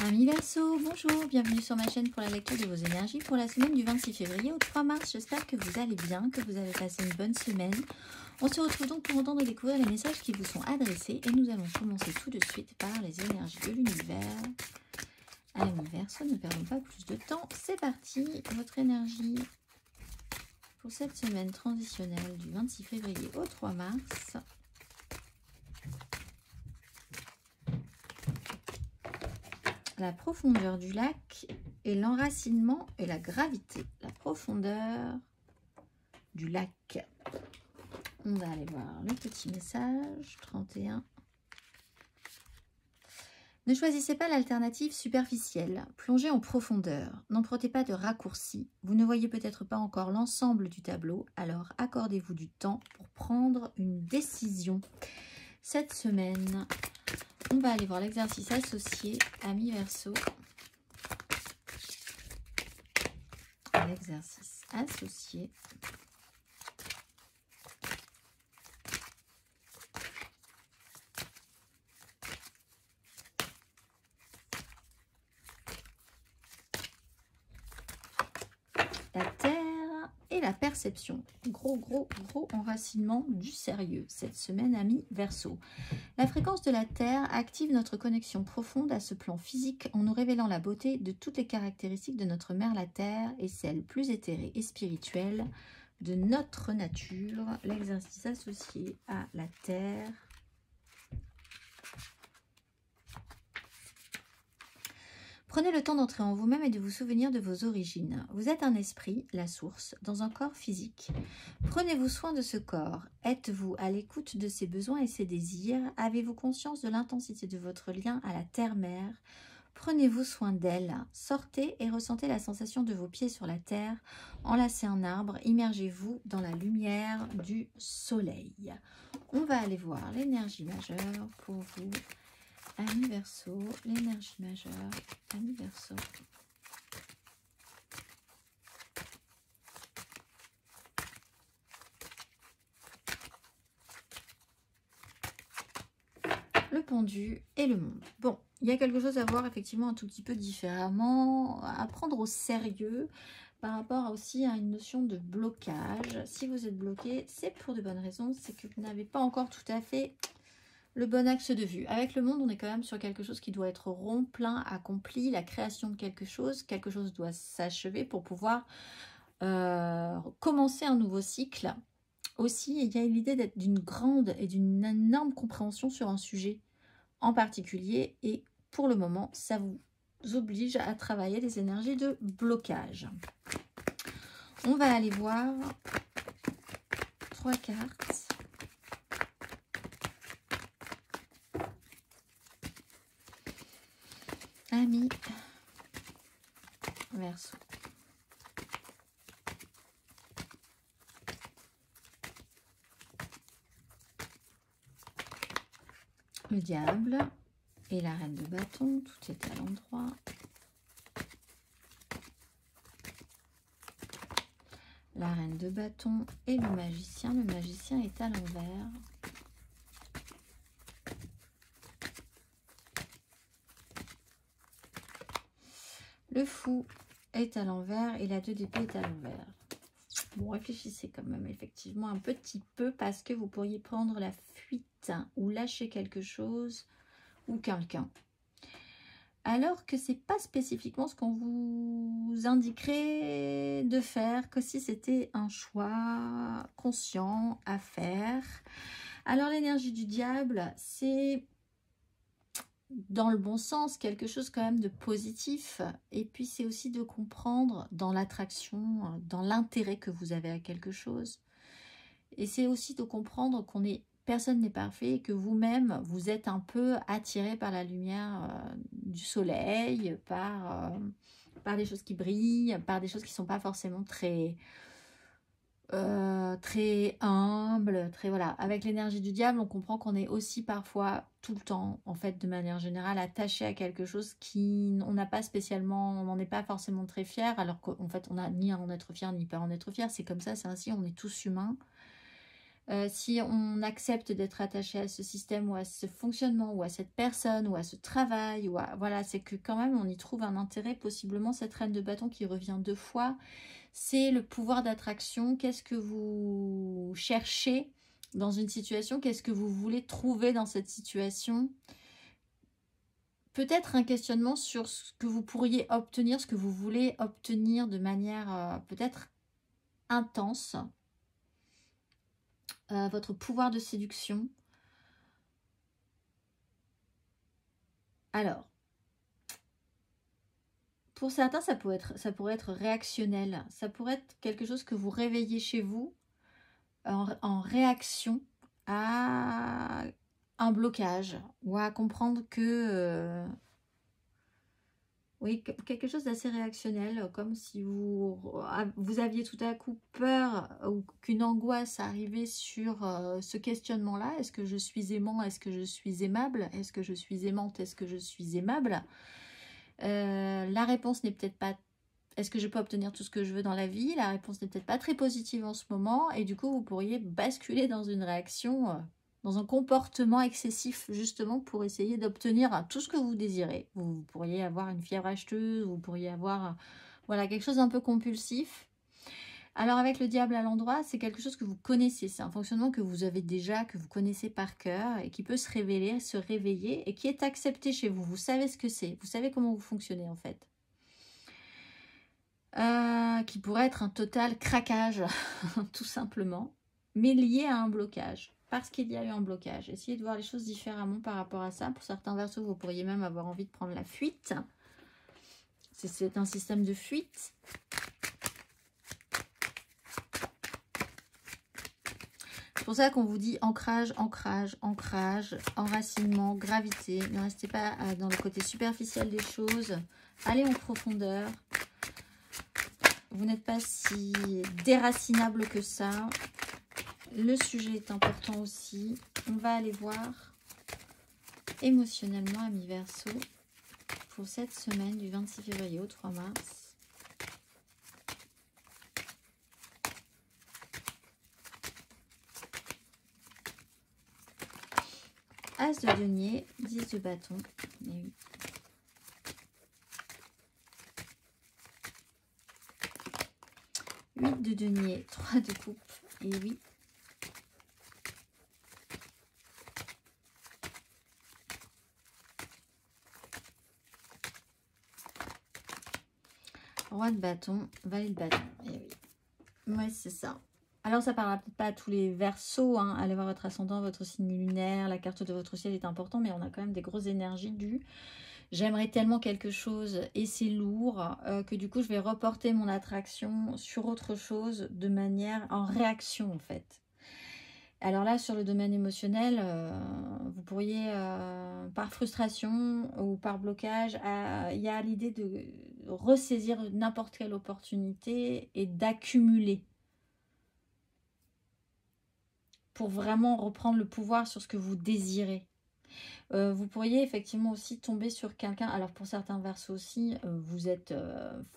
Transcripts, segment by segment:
Amis Verseau, bonjour, bienvenue sur ma chaîne pour la lecture de vos énergies pour la semaine du 26 février au 3 mars. J'espère que vous allez bien, que vous avez passé une bonne semaine. On se retrouve donc pour entendre et découvrir les messages qui vous sont adressés et nous allons commencer tout de suite par les énergies de l'univers. Amis Verseau, ne perdons pas plus de temps, c'est parti. Votre énergie pour cette semaine transitionnelle du 26 février au 3 mars. La profondeur du lac et l'enracinement et la gravité. La profondeur du lac. On va aller voir le petit message. 31. Ne choisissez pas l'alternative superficielle. Plongez en profondeur. N'empruntez pas de raccourcis. Vous ne voyez peut-être pas encore l'ensemble du tableau. Alors accordez-vous du temps pour prendre une décision. Cette semaine, on va aller voir l'exercice associé, amis Verseau. L'exercice associé. La terre et la perception. Gros enracinement du sérieux cette semaine, amis Verseau. La fréquence de la terre active notre connexion profonde à ce plan physique en nous révélant la beauté de toutes les caractéristiques de notre mère la terre et celles plus éthérées et spirituelles de notre nature. L'exercice associé à la terre. Prenez le temps d'entrer en vous-même et de vous souvenir de vos origines. Vous êtes un esprit, la source, dans un corps physique. Prenez-vous soin de ce corps. Êtes-vous à l'écoute de ses besoins et ses désirs? Avez-vous conscience de l'intensité de votre lien à la terre-mère? Prenez-vous soin d'elle. Sortez et ressentez la sensation de vos pieds sur la terre. Enlacez un arbre. Immergez-vous dans la lumière du soleil. On va aller voir l'énergie majeure pour vous. Amis Verseau, l'énergie majeure, amis Verseau. Le pendu et le monde. Bon, il y a quelque chose à voir effectivement un tout petit peu différemment, à prendre au sérieux par rapport aussi à une notion de blocage. Si vous êtes bloqué, c'est pour de bonnes raisons, c'est que vous n'avez pas encore tout à fait le bon axe de vue. Avec le monde, on est quand même sur quelque chose qui doit être rond, plein, accompli, la création de quelque chose doit s'achever pour pouvoir commencer un nouveau cycle. Aussi, il y a l'idée d'être d'une grande et d'une énorme compréhension sur un sujet en particulier et pour le moment, ça vous oblige à travailler les énergies de blocage. On va aller voir 3 cartes. Amis Verseau. Le diable et la reine de bâton, tout est à l'endroit. La reine de bâton et le magicien est à l'envers. Le fou est à l'envers et la 2 d'épée est à l'envers. Bon, réfléchissez quand même effectivement un petit peu parce que vous pourriez prendre la fuite ou lâcher quelque chose ou quelqu'un. Alors que c'est pas spécifiquement ce qu'on vous indiquerait de faire, que si c'était un choix conscient à faire. Alors l'énergie du diable, c'est dans le bon sens, quelque chose quand même de positif. Et puis c'est aussi de comprendre dans l'attraction, dans l'intérêt que vous avez à quelque chose. Et c'est aussi de comprendre qu'on est, personne n'est parfait et que vous-même, vous êtes un peu attiré par la lumière du soleil, par des choses qui brillent, par des choses qui ne sont pas forcément très humble, très voilà. Avec l'énergie du diable, on comprend qu'on est aussi parfois tout le temps, en fait, de manière générale, attaché à quelque chose qui on n'a pas spécialement, on n'en est pas forcément très fier, alors qu'en fait, on n'a ni à en être fier ni pas à en être fier. C'est comme ça, c'est ainsi, on est tous humains. Si on accepte d'être attaché à ce système ou à ce fonctionnement ou à cette personne ou à ce travail, ou à, voilà, c'est que quand même on y trouve un intérêt, possiblement cette reine de bâton qui revient 2 fois. C'est le pouvoir d'attraction. Qu'est-ce que vous cherchez dans une situation? Qu'est-ce que vous voulez trouver dans cette situation? Peut-être un questionnement sur ce que vous pourriez obtenir, ce que vous voulez obtenir de manière peut-être intense. Votre pouvoir de séduction. Alors, pour certains, ça pourrait être réactionnel. Ça pourrait être quelque chose que vous réveillez chez vous en réaction à un blocage ou à comprendre que... oui, quelque chose d'assez réactionnel, comme si vous aviez tout à coup peur ou qu'une angoisse arrivait sur ce questionnement-là. Est-ce que je suis aimant? Est-ce que je suis aimable? Est-ce que je suis aimante? Est-ce que je suis aimable? La réponse n'est peut-être pas... Est-ce que je peux obtenir tout ce que je veux dans la vie? La réponse n'est peut-être pas très positive en ce moment. Et du coup, vous pourriez basculer dans une réaction... dans un comportement excessif, justement, pour essayer d'obtenir tout ce que vous désirez. Vous pourriez avoir une fièvre acheteuse, vous pourriez avoir voilà, quelque chose d'un peu compulsif. Alors, avec le diable à l'endroit, c'est quelque chose que vous connaissez. C'est un fonctionnement que vous avez déjà, que vous connaissez par cœur, et qui peut se réveiller, et qui est accepté chez vous. Vous savez ce que c'est. Vous savez comment vous fonctionnez, en fait. Qui pourrait être un total craquage, tout simplement, mais lié à un blocage. Parce qu'il y a eu un blocage. Essayez de voir les choses différemment par rapport à ça. Pour certains verseaux, vous pourriez même avoir envie de prendre la fuite. C'est un système de fuite. C'est pour ça qu'on vous dit ancrage, ancrage, ancrage, enracinement, gravité. Ne restez pas dans le côté superficiel des choses. Allez en profondeur. Vous n'êtes pas si déracinable que ça. Le sujet est important aussi. On va aller voir émotionnellement, amis Verseau, pour cette semaine du 26 février au 3 mars. As de denier, 10 de bâton. Et oui. De denier, 3 de coupe, et oui. Roi de bâton, valet de bâton, et oui. Ouais, c'est ça. Alors, ça parlera peut-être pas à tous les verseaux, hein. Allez voir votre ascendant, votre signe lunaire, la carte de votre ciel est important, mais on a quand même des grosses énergies du... J'aimerais tellement quelque chose et c'est lourd que du coup je vais reporter mon attraction sur autre chose de manière en réaction en fait. Alors là sur le domaine émotionnel, vous pourriez par frustration ou par blocage, il y a l'idée de ressaisir n'importe quelle opportunité et d'accumuler pour vraiment reprendre le pouvoir sur ce que vous désirez. Vous pourriez effectivement aussi tomber sur quelqu'un, alors pour certains verseaux aussi, vous êtes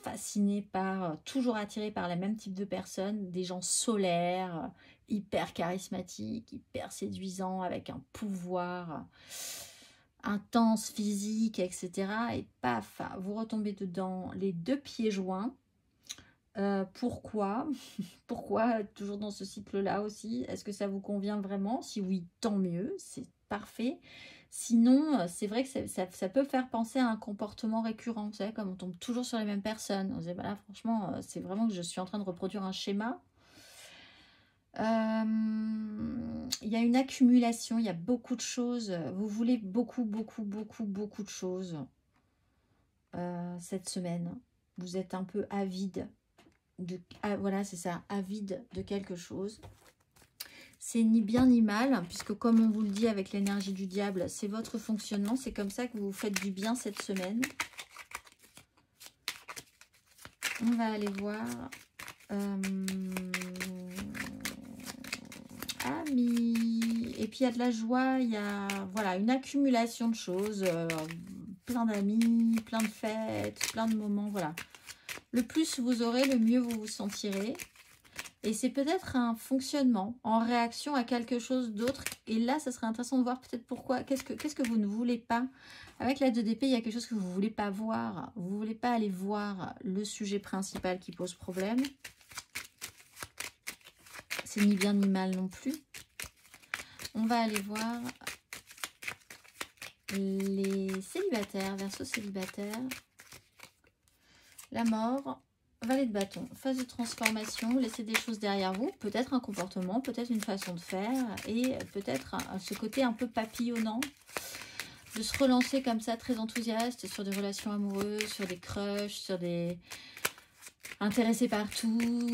fasciné par, toujours attiré par le même type de personnes, des gens solaires, hyper charismatiques, hyper séduisants, avec un pouvoir intense, physique, etc. Et paf, vous retombez dedans, les 2 pieds joints. Pourquoi? Pourquoi toujours dans ce cycle-là aussi? Est-ce que ça vous convient vraiment? Si oui, tant mieux, c'est parfait. Sinon, c'est vrai que ça peut faire penser à un comportement récurrent. Vous savez, comme on tombe toujours sur les mêmes personnes. On se dit, voilà, franchement, c'est vraiment que je suis en train de reproduire un schéma. Il y a une accumulation, il y a beaucoup de choses. Vous voulez beaucoup de choses cette semaine. Vous êtes un peu avide. Voilà, c'est ça, avide de quelque chose. C'est ni bien ni mal, puisque comme on vous le dit avec l'énergie du diable, c'est votre fonctionnement. C'est comme ça que vous vous faites du bien cette semaine. On va aller voir. Amis. Et puis il y a de la joie, il y a voilà, une accumulation de choses. Plein d'amis, plein de fêtes, plein de moments. Voilà. Le plus vous aurez, le mieux vous vous sentirez. Et c'est peut-être un fonctionnement en réaction à quelque chose d'autre. Et là, ça serait intéressant de voir peut-être pourquoi. Qu'est-ce que vous ne voulez pas? Avec la 2 d'épée, il y a quelque chose que vous ne voulez pas voir. Vous ne voulez pas aller voir le sujet principal qui pose problème. C'est ni bien ni mal non plus. On va aller voir les célibataires, Verseau célibataire. La mort. Valet de bâton, phase de transformation, laissez des choses derrière vous, peut-être un comportement, peut-être une façon de faire, et peut-être ce côté un peu papillonnant, de se relancer comme ça, très enthousiaste, sur des relations amoureuses, sur des crushs, sur des... intéressés partout,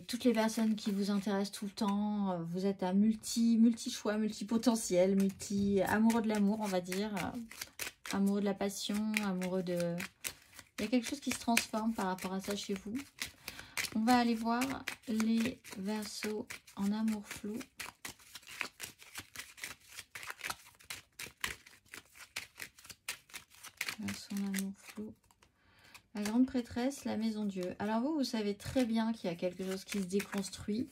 toutes les personnes qui vous intéressent tout le temps, vous êtes à multi-choix, multi-potentiel, amoureux de l'amour, on va dire, amoureux de la passion, amoureux de... Il y a quelque chose qui se transforme par rapport à ça chez vous. On va aller voir les Verseaux en amour flou. Verseaux en amour flou. La grande prêtresse, la maison Dieu. Alors vous savez très bien qu'il y a quelque chose qui se déconstruit.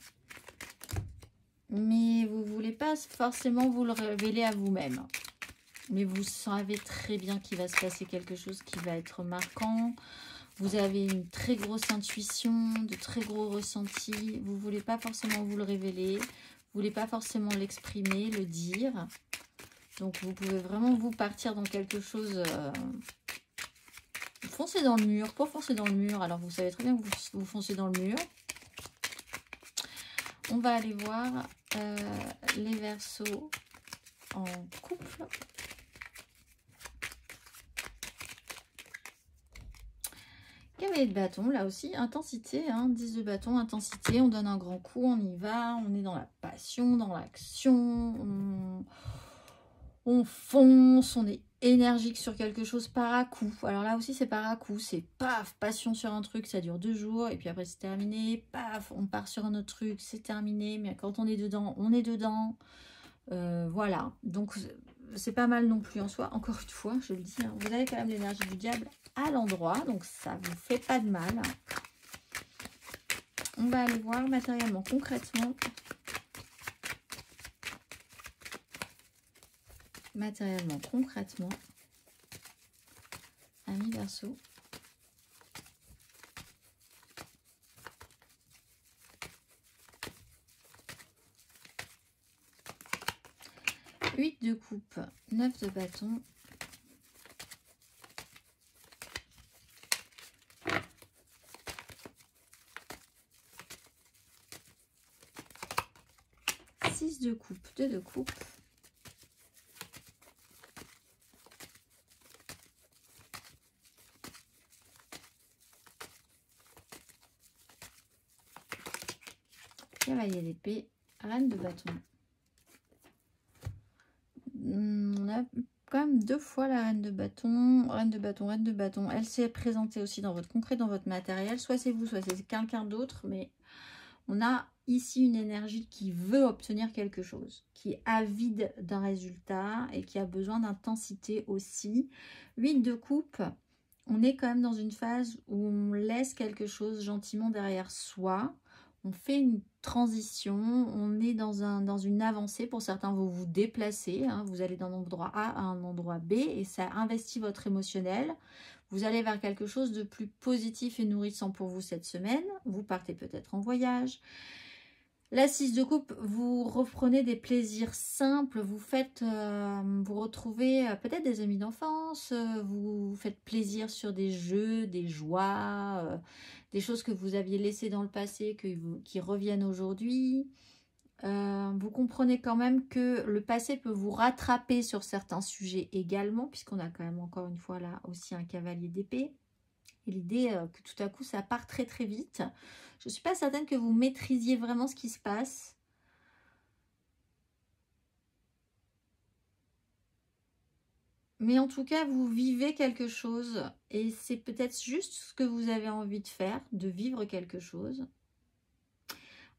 Mais vous ne voulez pas forcément vous le révéler à vous-même. Mais vous savez très bien qu'il va se passer quelque chose qui va être marquant. Vous avez une très grosse intuition, de très gros ressentis. Vous ne voulez pas forcément vous le révéler. Vous ne voulez pas forcément l'exprimer, le dire. Donc vous pouvez vraiment vous partir dans quelque chose... foncer dans le mur. Pour foncer dans le mur, alors vous savez très bien que vous foncez dans le mur. On va aller voir les Verseaux en couple. Cavalier de bâton, là aussi, intensité, hein, 10 de bâton, intensité, on donne un grand coup, on y va, on est dans la passion, dans l'action, on fonce, on est énergique sur quelque chose par à coup. Alors là aussi c'est par à coup, c'est paf, passion sur un truc, ça dure 2 jours, et puis après c'est terminé, paf, on part sur un autre truc, c'est terminé, mais quand on est dedans, on est dedans. Voilà, donc c'est pas mal non plus en soi. Encore une fois, je le dis, hein, vous avez quand même l'énergie du diable à l'endroit, donc ça vous fait pas de mal. On va aller voir matériellement, concrètement. Matériellement, concrètement. Amis Verseau. Huit de coupe, 9 de bâton. De coupe, 2 de coupe. Cavalier d'épée, reine de bâton. On a quand même 2 fois la reine de bâton, reine de bâton, reine de bâton. Elle s'est présentée aussi dans votre concret, dans votre matériel. Soit c'est vous, soit c'est quelqu'un d'autre, mais on a ici une énergie qui veut obtenir quelque chose, qui est avide d'un résultat et qui a besoin d'intensité aussi. 8 de coupe, on est quand même dans une phase où on laisse quelque chose gentiment derrière soi. On fait une transition, on est dans une avancée. Pour certains, vous vous déplacez, hein, vous allez d'un endroit A à un endroit B et ça investit votre émotionnel. Vous allez vers quelque chose de plus positif et nourrissant pour vous cette semaine. Vous partez peut-être en voyage. La 6 de coupe, vous reprenez des plaisirs simples, vous retrouvez peut-être des amis d'enfance, vous faites plaisir sur des jeux, des joies, des choses que vous aviez laissées dans le passé, qui reviennent aujourd'hui. Vous comprenez quand même que le passé peut vous rattraper sur certains sujets également, puisqu'on a quand même encore une fois là aussi un cavalier d'épée. Et l'idée que tout à coup ça part très très vite. Je ne suis pas certaine que vous maîtrisiez vraiment ce qui se passe. Mais en tout cas, vous vivez quelque chose. Et c'est peut-être juste ce que vous avez envie de faire, de vivre quelque chose.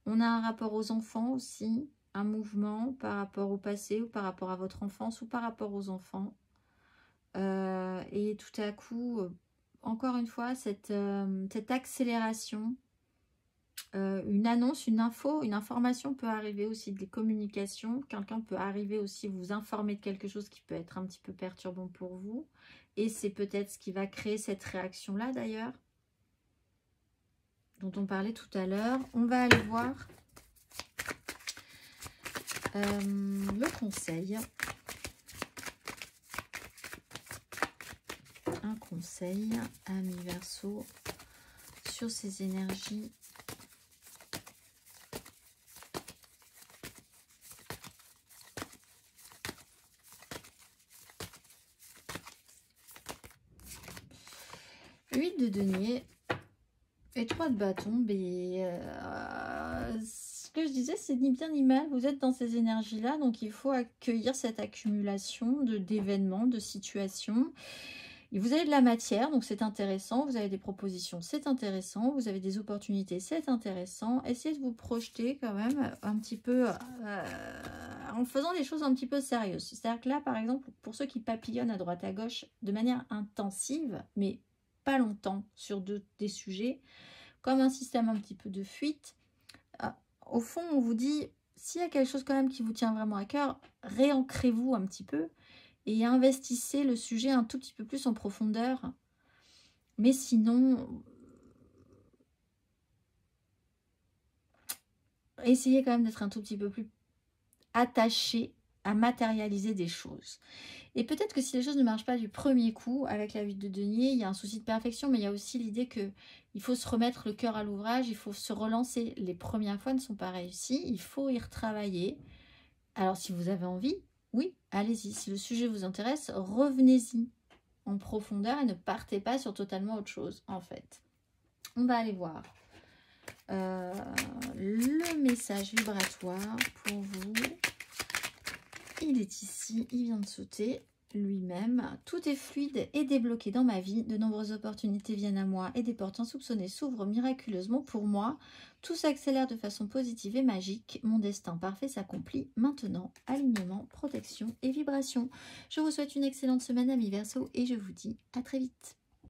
On a un rapport aux enfants aussi, un mouvement par rapport au passé ou par rapport à votre enfance ou par rapport aux enfants. Et tout à coup, encore une fois, cette accélération une annonce, une info, une information peut arriver aussi, des communications. Quelqu'un peut arriver aussi vous informer de quelque chose qui peut être un petit peu perturbant pour vous. Et c'est peut-être ce qui va créer cette réaction-là d'ailleurs, dont on parlait tout à l'heure. On va aller voir le conseil. Un conseil, ami Verseau, sur ces énergies. Huit de denier et 3 de bâton. Mais ce que je disais, c'est ni bien ni mal. Vous êtes dans ces énergies-là, donc il faut accueillir cette accumulation d'événements, de situations. Et vous avez de la matière, donc c'est intéressant. Vous avez des propositions, c'est intéressant. Vous avez des opportunités, c'est intéressant. Essayez de vous projeter quand même un petit peu en faisant des choses un petit peu sérieuses. C'est-à-dire que là, par exemple, pour ceux qui papillonnent à droite à gauche de manière intensive, mais pas longtemps sur des sujets, comme un système un petit peu de fuite, au fond, on vous dit, s'il y a quelque chose quand même qui vous tient vraiment à cœur, réancrez-vous un petit peu et investissez le sujet un tout petit peu plus en profondeur. Mais sinon, essayez quand même d'être un tout petit peu plus attaché à matérialiser des choses. Et peut-être que si les choses ne marchent pas du premier coup, avec la 8 de denier, il y a un souci de perfection, mais il y a aussi l'idée qu'il faut se remettre le cœur à l'ouvrage, il faut se relancer. Les premières fois ne sont pas réussies, il faut y retravailler. Alors si vous avez envie, oui, allez-y. Si le sujet vous intéresse, revenez-y en profondeur et ne partez pas sur totalement autre chose, en fait. On va aller voir le message vibratoire pour vous. Il est ici, il vient de sauter lui-même. Tout est fluide et débloqué dans ma vie. De nombreuses opportunités viennent à moi et des portes insoupçonnées s'ouvrent miraculeusement pour moi. Tout s'accélère de façon positive et magique. Mon destin parfait s'accomplit maintenant. Alignement, protection et vibration. Je vous souhaite une excellente semaine, amis Verseau, et je vous dis à très vite.